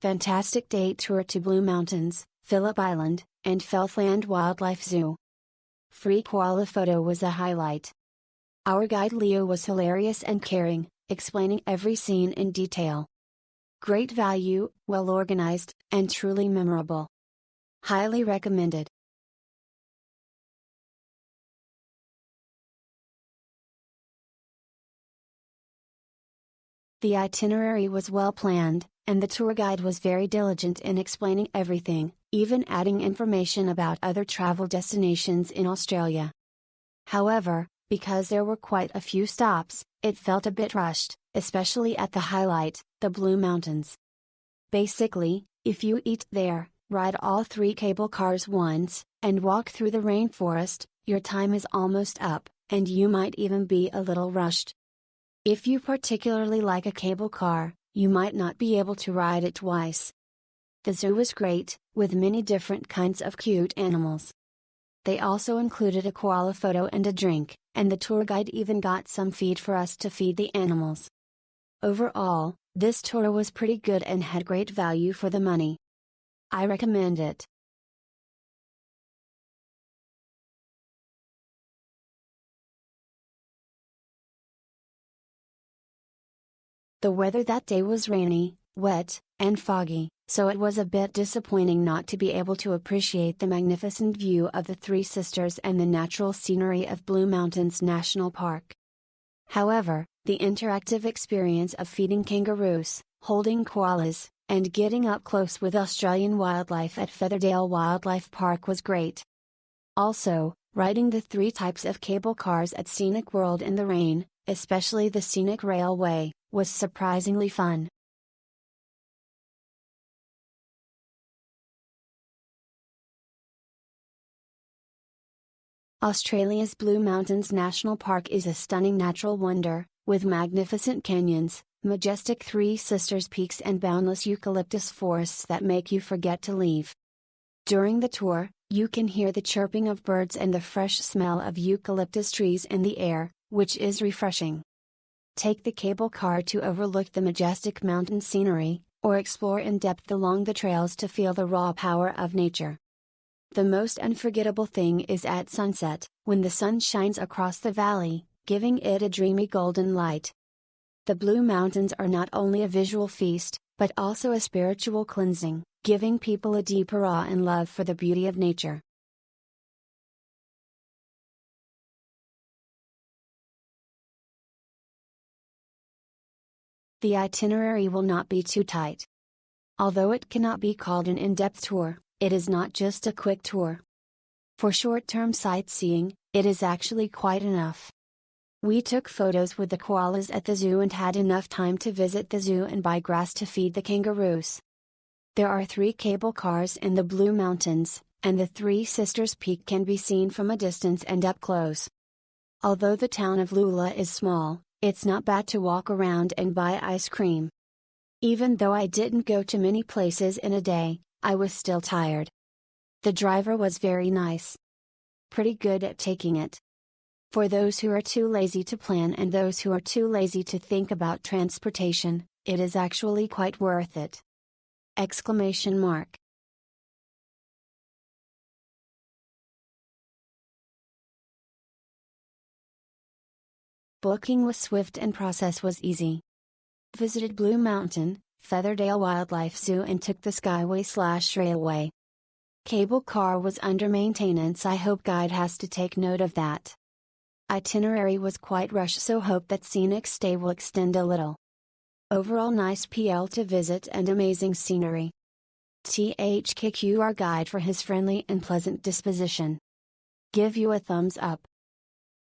Fantastic day tour to Blue Mountains, Phillip Island, and Felthland Wildlife Zoo. Free koala photo was a highlight. Our guide Leo was hilarious and caring, explaining every scene in detail. Great value, well organized, and truly memorable. Highly recommended. The itinerary was well planned, and the tour guide was very diligent in explaining everything, even adding information about other travel destinations in Australia. However, because there were quite a few stops, it felt a bit rushed, especially at the highlight, the Blue Mountains. Basically, if you eat there, ride all 3 cable cars once, and walk through the rainforest, your time is almost up, and you might even be a little rushed. If you particularly like a cable car, you might not be able to ride it twice. The zoo was great, with many different kinds of cute animals. They also included a koala photo and a drink, and the tour guide even got some feed for us to feed the animals. Overall, this tour was pretty good and had great value for the money. I recommend it. The weather that day was rainy, wet, and foggy, so it was a bit disappointing not to be able to appreciate the magnificent view of the Three Sisters and the natural scenery of Blue Mountains National Park. However, the interactive experience of feeding kangaroos, holding koalas, and getting up close with Australian wildlife at Featherdale Wildlife Park was great. Also, riding the 3 types of cable cars at Scenic World in the rain, especially the Scenic Railway, was surprisingly fun. Australia's Blue Mountains National Park is a stunning natural wonder, with magnificent canyons, majestic Three Sisters peaks and boundless eucalyptus forests that make you forget to leave. During the tour, you can hear the chirping of birds and the fresh smell of eucalyptus trees in the air, which is refreshing. Take the cable car to overlook the majestic mountain scenery, or explore in depth along the trails to feel the raw power of nature. The most unforgettable thing is at sunset, when the sun shines across the valley, giving it a dreamy golden light. The Blue Mountains are not only a visual feast, but also a spiritual cleansing, giving people a deeper awe and love for the beauty of nature. The itinerary will not be too tight. Although it cannot be called an in-depth tour, it is not just a quick tour. For short-term sightseeing, it is actually quite enough. We took photos with the koalas at the zoo and had enough time to visit the zoo and buy grass to feed the kangaroos. There are 3 cable cars in the Blue Mountains, and the Three Sisters Peak can be seen from a distance and up close. Although the town of Lula is small, it's not bad to walk around and buy ice cream. Even though I didn't go to many places in a day, I was still tired. The driver was very nice. Pretty good at taking it. For those who are too lazy to plan and those who are too lazy to think about transportation, it is actually quite worth it! Exclamation mark. Booking was swift and process was easy. Visited Blue Mountain, Featherdale Wildlife Zoo and took the Skyway/Railway. Cable car was under maintenance. I hope guide has to take note of that. Itinerary was quite rushed, so hope that scenic stay will extend a little. Overall nice PL to visit and amazing scenery. THKQ our guide for his friendly and pleasant disposition. Give you a thumbs up.